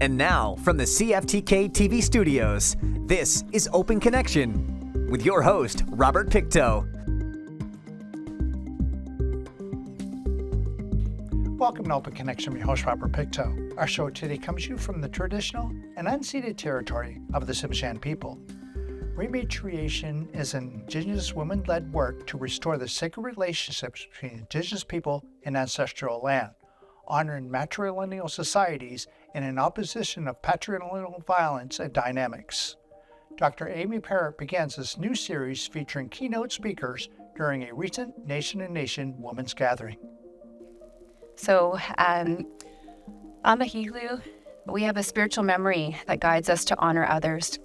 And now, from the CFTK-TV studios, this is Open Connection with your host, Robert Pictou. Welcome to Open Connection. I'm your host, Robert Pictou. Our show today comes to you from the traditional and unceded territory of the Tsimshian people. Rematriation is an Indigenous women-led work to restore the sacred relationships between Indigenous people and ancestral land, honoring matrilineal societies and in opposition of patrilineal violence and dynamics. Dr. Amy Parrott begins this new series featuring keynote speakers during a recent Nation and Nation Women's Gathering. So, on the Higlu, we have a spiritual memory that guides us to honor others.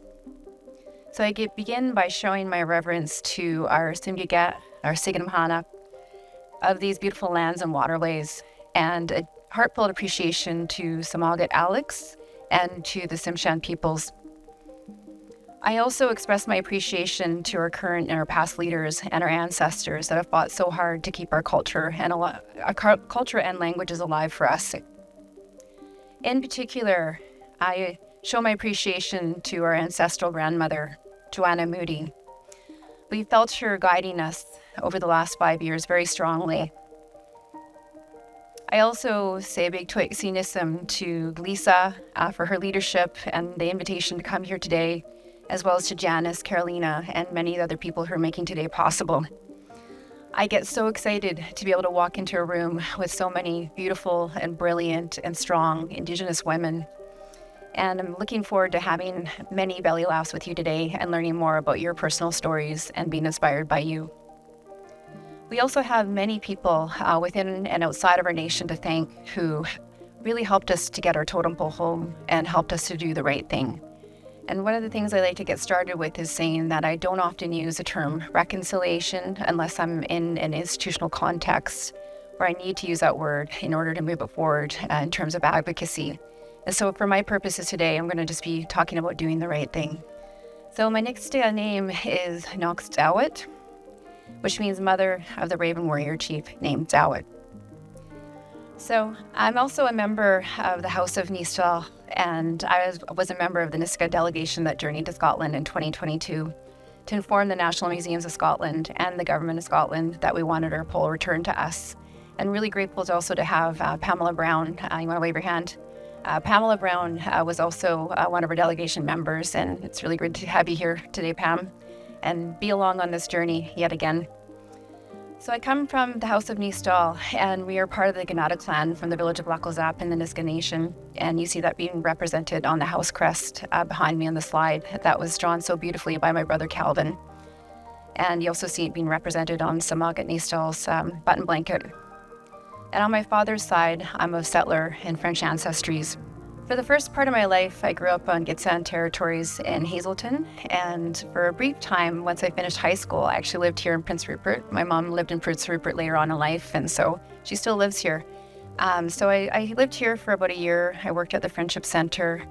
So I begin by showing my reverence to our Simgigat, our Sigamhana, of these beautiful lands and waterways, and a heartfelt appreciation to Samagat Alex and to the Tsimshian peoples. I also express my appreciation to our current and our past leaders and our ancestors that have fought so hard to keep our culture and culture and languages alive for us. In particular, I show my appreciation to our ancestral grandmother, Joanna Moody. We felt her guiding us over the last 5 years very strongly. I also say a big tuixinism to Lisa for her leadership and the invitation to come here today, as well as to Janice, Carolina, and many other people who are making today possible. I get so excited to be able to walk into a room with so many beautiful and brilliant and strong Indigenous women. And I'm looking forward to having many belly laughs with you today and learning more about your personal stories and being inspired by you. We also have many people within and outside of our nation to thank who really helped us to get our totem pole home and helped us to do the right thing. And one of the things I like to get started with is saying that I don't often use the term reconciliation unless I'm in an institutional context where I need to use that word in order to move it forward in terms of advocacy. And so for my purposes today, I'm going to just be talking about doing the right thing. So my next name is Nox Dawit, which means mother of the Raven Warrior Chief named Dawit. So I'm also a member of the House of Nistal, and I was a member of the Niska delegation that journeyed to Scotland in 2022 to inform the National Museums of Scotland and the Government of Scotland that we wanted our pole returned to us. And really grateful to also to have Pamela Brown. You want to wave your hand? Pamela Brown was also one of our delegation members, and it's really good to have you here today, Pam, and be along on this journey yet again. So I come from the House of Nistal, and we are part of the Ganada clan from the village of Lakozap in the Niska Nation. And you see that being represented on the house crest behind me on the slide. That was drawn so beautifully by my brother Calvin. And you also see it being represented on Samagat Nistal's button blanket. And on my father's side, I'm of settler and French ancestries. For the first part of my life, I grew up on Gitxsan territories in Hazelton, and for a brief time, once I finished high school, I actually lived here in Prince Rupert. My mom lived in Prince Rupert later on in life, and so she still lives here. So I lived here for about a year. I worked at the Friendship Center,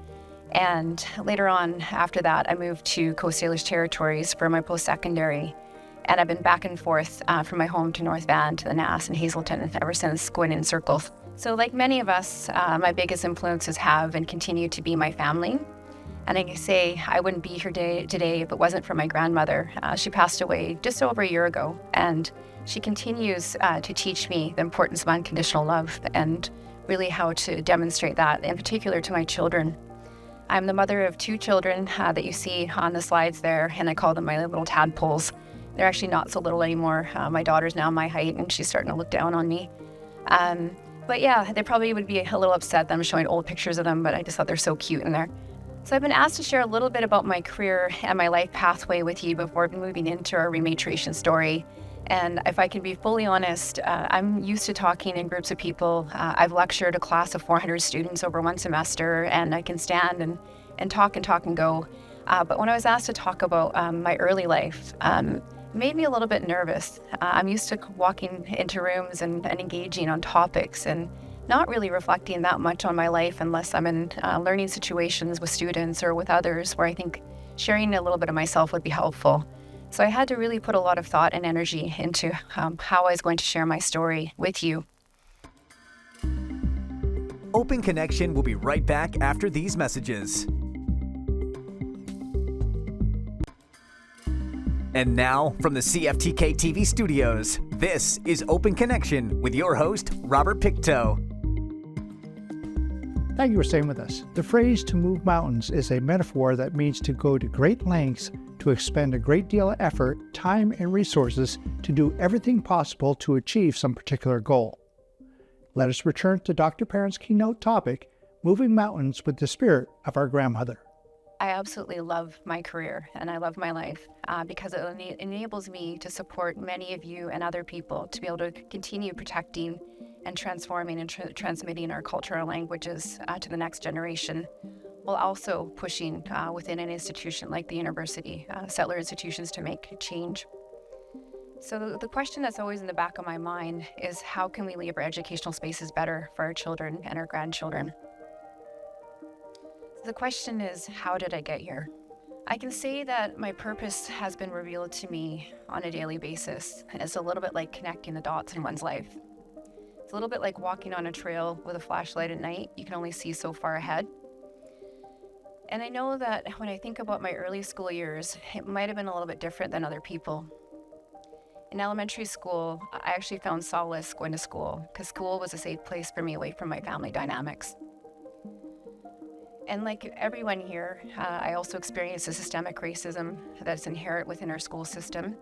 and later on, after that, I moved to Coast Salish territories for my post-secondary, and I've been back and forth from my home to North Van to the Nass and Hazelton ever since, going in circles. So like many of us, my biggest influences have and continue to be my family. And I can say I wouldn't be here today if it wasn't for my grandmother. She passed away just over a year ago, and she continues to teach me the importance of unconditional love and really how to demonstrate that, in particular to my children. I'm the mother of 2 children that you see on the slides there, and I call them my little tadpoles. They're actually not so little anymore. My daughter's now my height, and she's starting to look down on me. But yeah, they probably would be a little upset that I'm showing old pictures of them, but I just thought they're so cute in there. So I've been asked to share a little bit about my career and my life pathway with you before moving into our rematriation story. And if I can be fully honest, I'm used to talking in groups of people. I've lectured a class of 400 students over one semester, and I can stand and talk and go. But when I was asked to talk about my early life, made me a little bit nervous. I'm used to walking into rooms and engaging on topics and not really reflecting that much on my life unless I'm in learning situations with students or with others where I think sharing a little bit of myself would be helpful. So I had to really put a lot of thought and energy into how I was going to share my story with you. Open Connection will be right back after these messages. And now, from the CFTK-TV studios, this is Open Connection with your host, Robert Pictou. Thank you for staying with us. The phrase "to move mountains" is a metaphor that means to go to great lengths, to expend a great deal of effort, time, and resources to do everything possible to achieve some particular goal. Let us return to Dr. Parent's keynote topic, moving mountains with the spirit of our grandmother. I absolutely love my career and I love my life because it enables me to support many of you and other people to be able to continue protecting and transforming and transmitting our cultural languages to the next generation, while also pushing within an institution like the university, settler institutions, to make change. So the question that's always in the back of my mind is, how can we leave our educational spaces better for our children and our grandchildren? The question is, how did I get here? I can say that my purpose has been revealed to me on a daily basis. It's a little bit like connecting the dots in one's life. It's a little bit like walking on a trail with a flashlight at night. You can only see so far ahead. And I know that when I think about my early school years, it might have been a little bit different than other people. In elementary school, I actually found solace going to school because school was a safe place for me away from my family dynamics. And like everyone here, I also experienced the systemic racism that's inherent within our school system.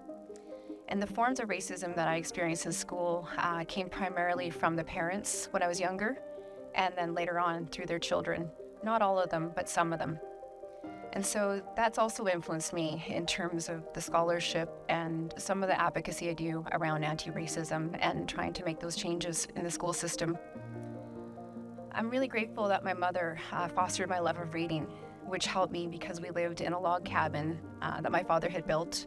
And the forms of racism that I experienced in school came primarily from the parents when I was younger, and then later on through their children. Not all of them, but some of them. And so that's also influenced me in terms of the scholarship and some of the advocacy I do around anti-racism and trying to make those changes in the school system. I'm really grateful that my mother fostered my love of reading, which helped me because we lived in a log cabin that my father had built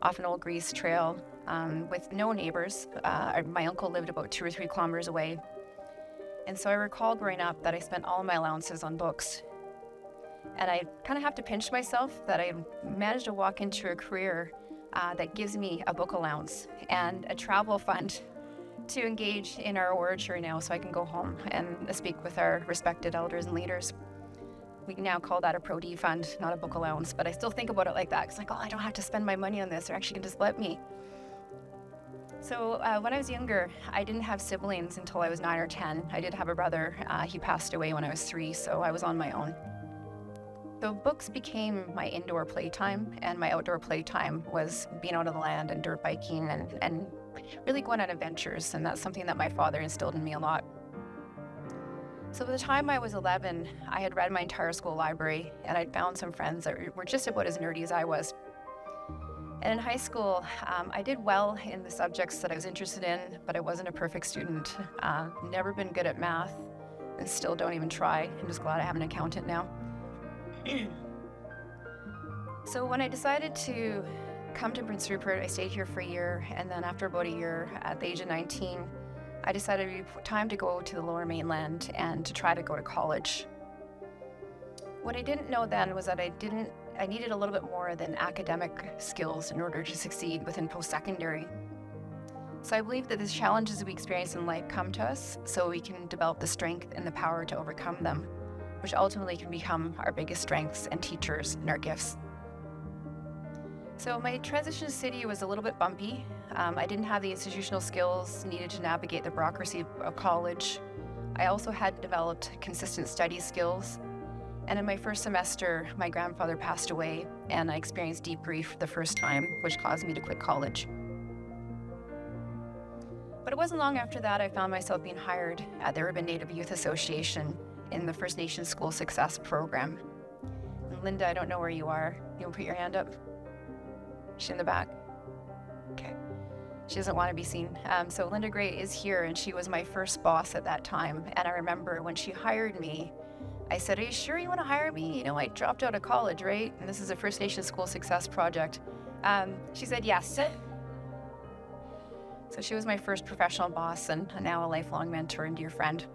off an old grease trail with no neighbors. My uncle lived about 2 or 3 kilometers away. And so I recall growing up that I spent all my allowances on books. And I kind of have to pinch myself that I managed to walk into a career that gives me a book allowance and a travel fund to engage in our oratory now so I can go home and speak with our respected elders and leaders. We now call that a Pro D fund, not a book allowance, but I still think about it like that. It's like, oh, I don't have to spend my money on this. They're actually gonna just let me. So when I was younger, I didn't have siblings until I was 9 or 10. I did have a brother. He passed away when I was 3, so I was on my own. So books became my indoor playtime, and my outdoor playtime was being out on the land and dirt biking and really going on adventures, and that's something that my father instilled in me a lot. So by the time I was 11, I had read my entire school library, and I'd found some friends that were just about as nerdy as I was. And in high school, I did well in the subjects that I was interested in, but I wasn't a perfect student. Never been good at math, and still don't even try. I'm just glad I have an accountant now. So when I decided to come to Prince Rupert, I stayed here for a year, and then after about a year, at the age of 19, I decided it would be time to go to the Lower Mainland and to try to go to college. What I didn't know then was that I needed a little bit more than academic skills in order to succeed within post-secondary. So I believe that the challenges we experience in life come to us so we can develop the strength and the power to overcome them, which ultimately can become our biggest strengths and teachers and our gifts. So my transition to city was a little bit bumpy. I didn't have the institutional skills needed to navigate the bureaucracy of college. I also hadn't developed consistent study skills. And in my first semester, my grandfather passed away, and I experienced deep grief for the first time, which caused me to quit college. But it wasn't long after that I found myself being hired at the Urban Native Youth Association in the First Nations School Success Program. And Linda, I don't know where you are. You want to put your hand up? She's in the back? Okay. She doesn't want to be seen. So Linda Gray is here, and she was my first boss at that time. And I remember when she hired me, I said, "Are you sure you want to hire me? You know, I dropped out of college, right? And this is a First Nations School Success Project." She said, "Yes." So she was my first professional boss and now a lifelong mentor and dear friend.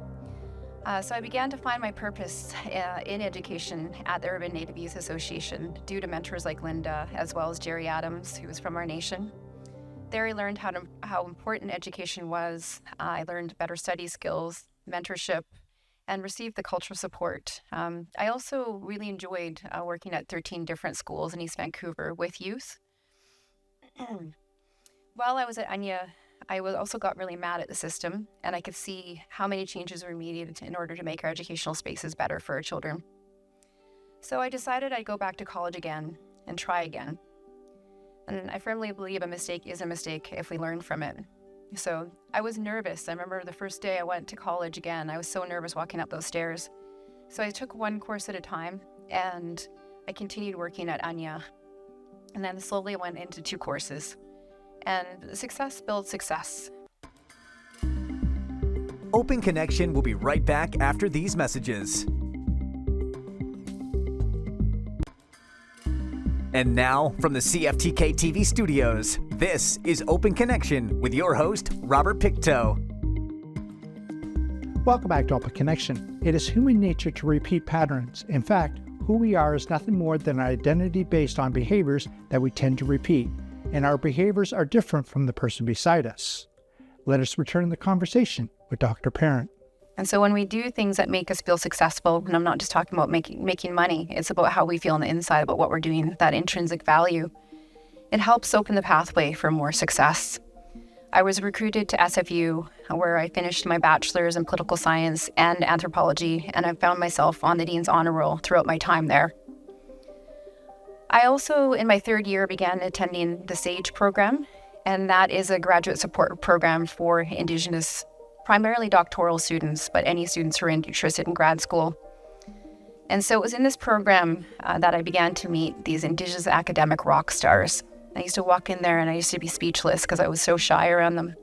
So I began to find my purpose in education at the Urban Native Youth Association due to mentors like Linda, as well as Jerry Adams, who was from our nation. There I learned how important education was. I learned better study skills, mentorship, and received the cultural support. I also really enjoyed working at 13 different schools in East Vancouver with youth. While I was at Anya, I also got really mad at the system, and I could see how many changes were needed in order to make our educational spaces better for our children. So I decided I'd go back to college again and try again. And I firmly believe a mistake is a mistake if we learn from it. So I was nervous. I remember the first day I went to college again, I was so nervous walking up those stairs. So I took one course at a time, and I continued working at Anya. And then slowly I went into 2 courses. And success builds success. Open Connection will be right back after these messages. And now, from the CFTK-TV studios, this is Open Connection with your host, Robert Pictou. Welcome back to Open Connection. It is human nature to repeat patterns. In fact, who we are is nothing more than an identity based on behaviors that we tend to repeat, and our behaviors are different from the person beside us. Let us return the conversation with Dr. Parent. And so when we do things that make us feel successful, and I'm not just talking about making money, it's about how we feel on the inside about what we're doing, that intrinsic value. It helps open the pathway for more success. I was recruited to SFU, where I finished my bachelor's in political science and anthropology, and I found myself on the Dean's Honor Roll throughout my time there. I also, in my 3rd year, began attending the SAGE program, and that is a graduate support program for Indigenous, primarily doctoral students, but any students who are interested in grad school. And so it was in this program that I began to meet these Indigenous academic rock stars. I used to walk in there and I used to be speechless because I was so shy around them.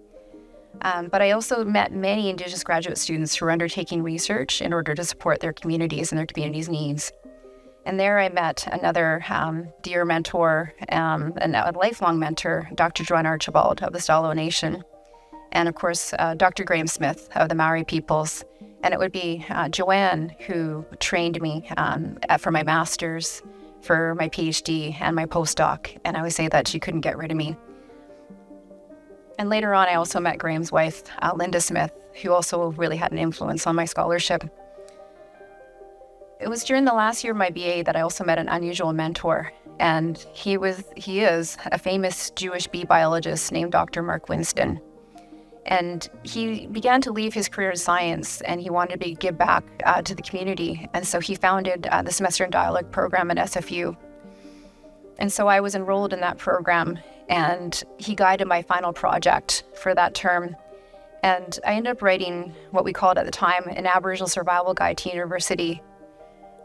But I also met many Indigenous graduate students who were undertaking research in order to support their communities and their communities' needs. And there I met another dear mentor and a lifelong mentor, Dr. Joanne Archibald of the Stalo Nation. And of course, Dr. Graham Smith of the Maori peoples. And it would be Joanne who trained me for my master's, for my PhD, and my postdoc. And I would say that she couldn't get rid of me. And later on, I also met Graham's wife, Linda Smith, who also really had an influence on my scholarship. It was during the last year of my BA that I also met an unusual mentor. And he is a famous Jewish bee biologist named Dr. Mark Winston. And he began to leave his career in science, and he wanted to give back to the community. And so he founded the Semester in Dialogue program at SFU. And so I was enrolled in that program, and he guided my final project for that term. And I ended up writing what we called at the time an Aboriginal Survival Guide to University,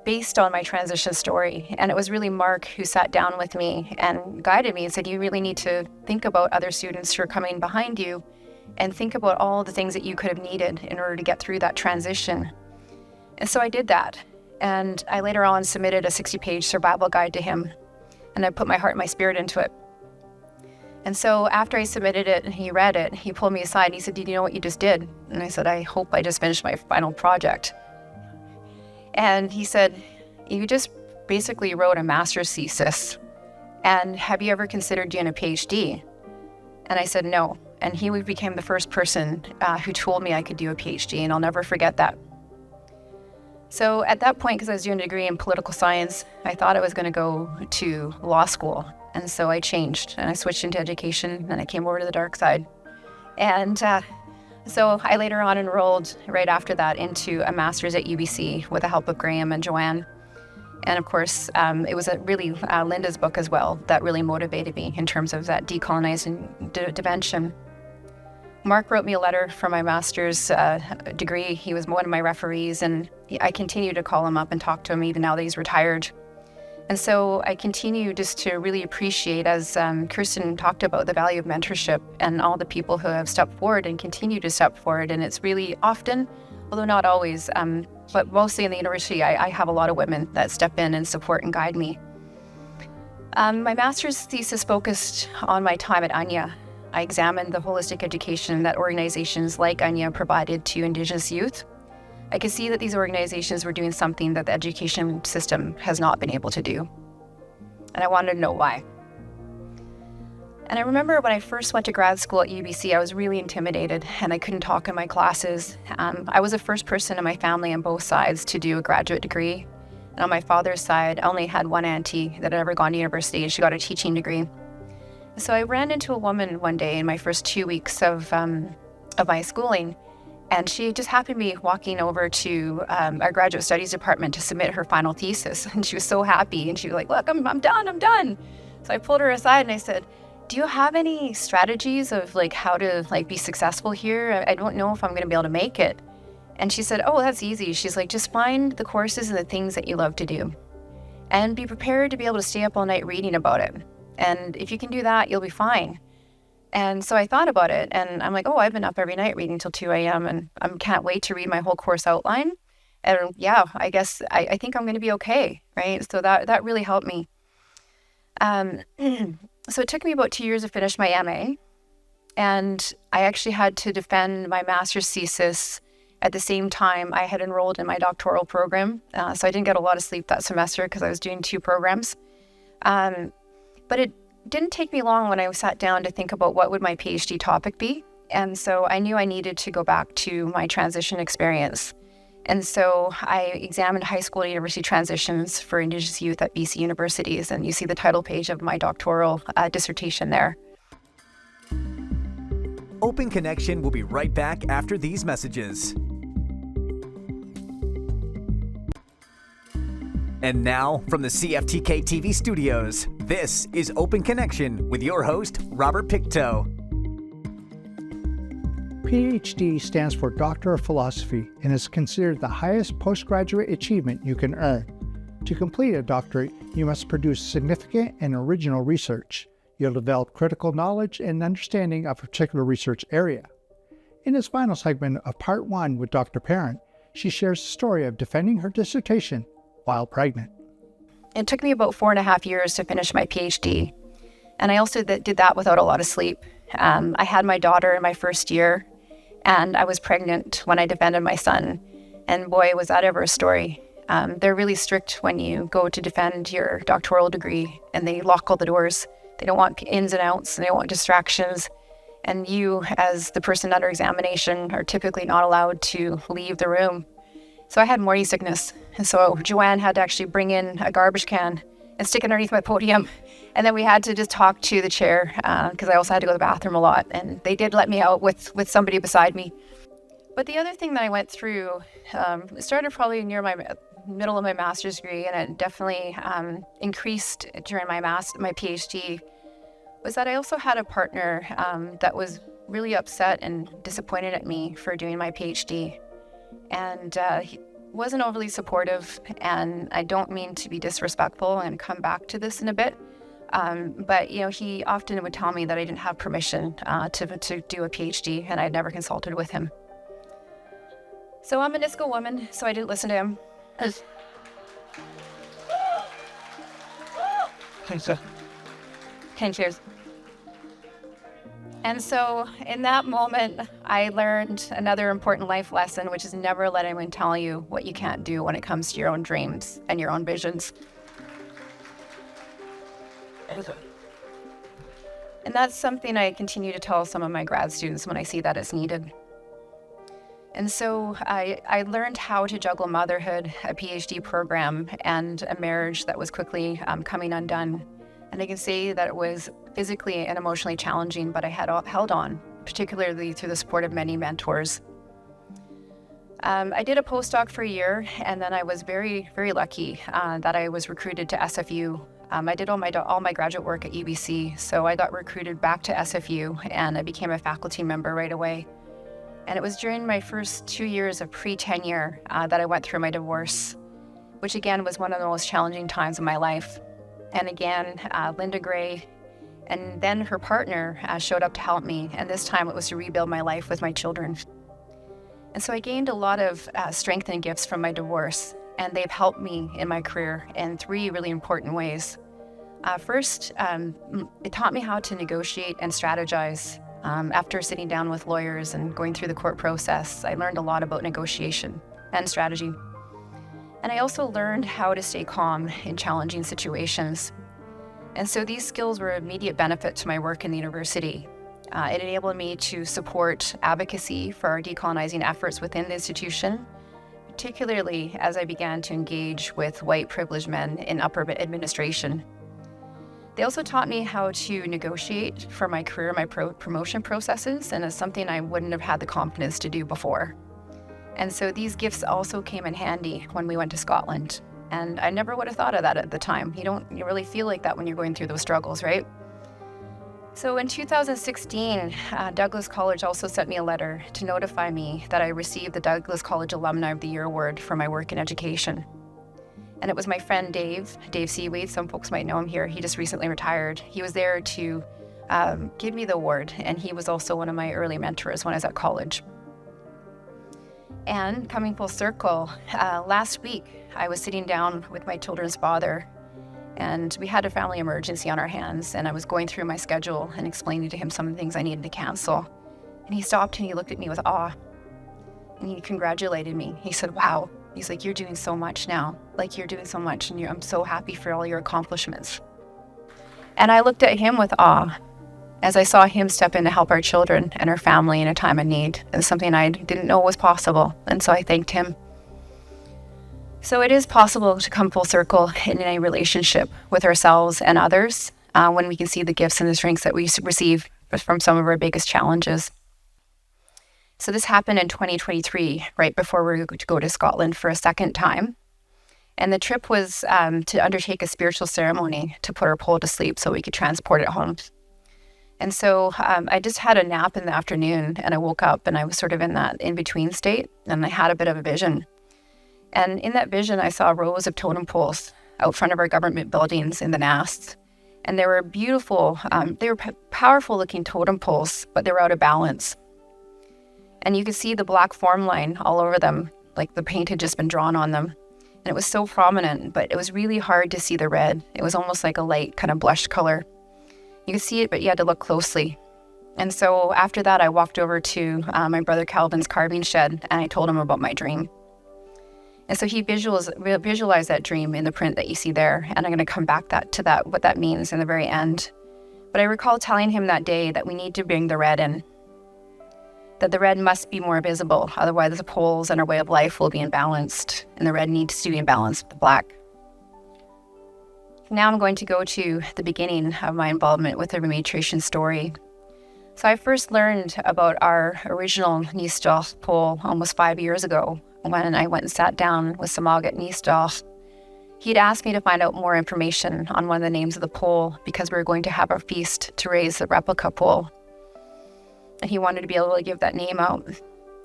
based on my transition story. And it was really Mark who sat down with me and guided me and said, you really need to think about other students who are coming behind you and think about all the things that you could have needed in order to get through that transition. And so I did that. And I later on submitted a 60-page survival guide to him. And I put my heart and my spirit into it. And so after I submitted it and he read it, he pulled me aside and he said, "Did you know what you just did?" And I said, "I hope I just finished my final project." And he said, "You just basically wrote a master's thesis. And have you ever considered doing a PhD?" And I said, "No." And he became the first person who told me I could do a PhD, and I'll never forget that. So at that point, because I was doing a degree in political science, I thought I was going to go to law school. And so I changed, and I switched into education, and I came over to the dark side. And so I later on enrolled right after that into a master's at UBC with the help of Graham and Joanne. And of course, it was really Linda's book as well that really motivated me in terms of that decolonizing dimension. Mark wrote me a letter for my master's degree. He was one of my referees, and I continue to call him up and talk to him even now that he's retired. And so I continue just to really appreciate, as Kirsten talked about, the value of mentorship and all the people who have stepped forward and continue to step forward. And it's really often, although not always, but mostly in the university, I have a lot of women that step in and support and guide me. My master's thesis focused on my time at Anya. I examined the holistic education that organizations like Anya provided to Indigenous youth. I could see that these organizations were doing something that the education system has not been able to do. And I wanted to know why. And I remember when I first went to grad school at UBC, I was really intimidated and I couldn't talk in my classes. I was the first person in my family on both sides to do a graduate degree. And on my father's side, I only had one auntie that had ever gone to university, and she got a teaching degree. So I ran into a woman one day in my first 2 weeks of my schooling, and she just happened to be walking over to our graduate studies department to submit her final thesis. And she was so happy, and she was like, "Look, I'm done." So I pulled her aside and I said, "Do you have any strategies of like how to like be successful here? I don't know if I'm going to be able to make it." And she said, "Oh, that's easy." She's like, "Just find the courses and the things that you love to do, and be prepared to be able to stay up all night reading about it. And if you can do that, you'll be fine." And so I thought about it, and I'm like, "Oh, I've been up every night reading till 2 a.m. and I can't wait to read my whole course outline. And yeah, I guess I think I'm going to be okay, right?" So that really helped me. So it took me about 2 years to finish my MA, and I actually had to defend my master's thesis at the same time I had enrolled in my doctoral program. So I didn't get a lot of sleep that semester because I was doing 2 programs. But it didn't take me long when I sat down to think about what would my PhD topic be. And so I knew I needed to go back to my transition experience. And so I examined high school and university transitions for Indigenous youth at BC universities, and you see the title page of my doctoral dissertation there. Open Connection will be right back after these messages. And now, from the CFTK-TV studios, this is Open Connection with your host, Robert Pictou. PhD stands for Doctor of Philosophy and is considered the highest postgraduate achievement you can earn. To complete a doctorate, you must produce significant and original research. You'll develop critical knowledge and understanding of a particular research area. In this final segment of Part 1 with Dr. Parent, she shares the story of defending her dissertation while pregnant. It took me about 4.5 years to finish my PhD. And I also did that without a lot of sleep. I had my daughter in my first year, and I was pregnant when I defended my son. And boy, was that ever a story. They're really strict when you go to defend your doctoral degree, and they lock all the doors. They don't want ins and outs, and they don't want distractions. And you, as the person under examination, are typically not allowed to leave the room. So I had morning sickness. And so Joanne had to actually bring in a garbage can and stick it underneath my podium. And then we had to just talk to the chair because I also had to go to the bathroom a lot. And they did let me out with somebody beside me. But the other thing that I went through, it started probably near my middle of my master's degree, and it definitely increased during my PhD, was that I also had a partner that was really upset and disappointed at me for doing my PhD. And he wasn't overly supportive, and I don't mean to be disrespectful and come back to this in a bit. But he often would tell me that I didn't have permission to do a PhD, and I'd never consulted with him. So I'm a Nisga'a woman, so I didn't listen to him. Thanks, sir. 10 cheers. And so in that moment, I learned another important life lesson, which is never let anyone tell you what you can't do when it comes to your own dreams and your own visions. And that's something I continue to tell some of my grad students when I see that as needed. And so I learned how to juggle motherhood, a PhD program, and a marriage that was quickly coming undone. And I can say that it was physically and emotionally challenging, but I had held on, particularly through the support of many mentors. I did a postdoc for a year, and then I was very, very lucky that I was recruited to SFU. I did all my graduate work at UBC, so I got recruited back to SFU, and I became a faculty member right away. And it was during my first 2 years of pre-tenure that I went through my divorce, which again was one of the most challenging times of my life. And again, Linda Gray and then her partner showed up to help me, and this time it was to rebuild my life with my children. And so I gained a lot of strength and gifts from my divorce, and they've helped me in my career in 3 really important ways. First, it taught me how to negotiate and strategize. After sitting down with lawyers and going through the court process, I learned a lot about negotiation and strategy. And I also learned how to stay calm in challenging situations. And so these skills were of immediate benefit to my work in the university. It enabled me to support advocacy for our decolonizing efforts within the institution, particularly as I began to engage with white privileged men in upper administration. They also taught me how to negotiate for my career, my promotion processes, and it's something I wouldn't have had the confidence to do before. And so these gifts also came in handy when we went to Scotland. And I never would have thought of that at the time. You really feel like that when you're going through those struggles, right? So in 2016, Douglas College also sent me a letter to notify me that I received the Douglas College Alumni of the Year Award for my work in education. And it was my friend Dave Seaweed. Some folks might know him here. He just recently retired. He was there to give me the award, and he was also one of my early mentors when I was at college. And coming full circle, last week I was sitting down with my children's father, and we had a family emergency on our hands, and I was going through my schedule and explaining to him some of the things I needed to cancel. And he stopped and he looked at me with awe, and he congratulated me. He said, "Wow." He's like, "You're doing so much now. Like, you're doing so much, and I'm so happy for all your accomplishments." And I looked at him with awe as I saw him step in to help our children and our family in a time of need. It was something I didn't know was possible, and so I thanked him. So it is possible to come full circle in a relationship with ourselves and others when we can see the gifts and the strengths that we receive from some of our biggest challenges. So this happened in 2023, right before we were going to go to Scotland for a second time. And the trip was to undertake a spiritual ceremony to put our pole to sleep so we could transport it home. And so I just had a nap in the afternoon, and I woke up and I was sort of in that in-between state, and I had a bit of a vision. And in that vision, I saw rows of totem poles out front of our government buildings in the Nasts. And they were beautiful, powerful looking totem poles, but they were out of balance. And you could see the black form line all over them, like the paint had just been drawn on them. And it was so prominent, but it was really hard to see the red. It was almost like a light kind of blush color. You could see it, but you had to look closely. And so after that, I walked over to my brother Calvin's carving shed, and I told him about my dream. And so he visualized that dream in the print that you see there. And I'm going to come back to that, what that means in the very end. But I recall telling him that day that we need to bring the red in, that the red must be more visible. Otherwise, the poles and our way of life will be imbalanced, and the red needs to be in balance with the black. Now I'm going to go to the beginning of my involvement with the rematriation story. So I first learned about our original Niesdorf pole almost 5 years ago when I went and sat down with Samag at Niesdorf. He'd asked me to find out more information on one of the names of the pole because we were going to have a feast to raise the replica pole. And he wanted to be able to give that name out.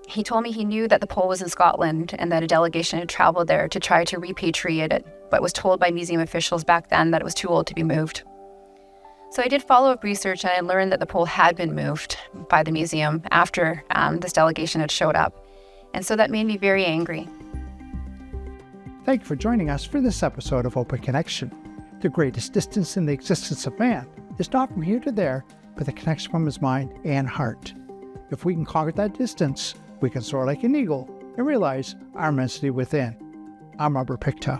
He told me he knew that the pole was in Scotland and that a delegation had traveled there to try to repatriate it, but was told by museum officials back then that it was too old to be moved. So I did follow-up research, and I learned that the pole had been moved by the museum after this delegation had showed up. And so that made me very angry. Thank you for joining us for this episode of Open Connection. The greatest distance in the existence of man is not from here to there, but the connection from his mind and heart. If we can conquer that distance, we can soar like an eagle and realize our immensity within. I'm Robert Pictou.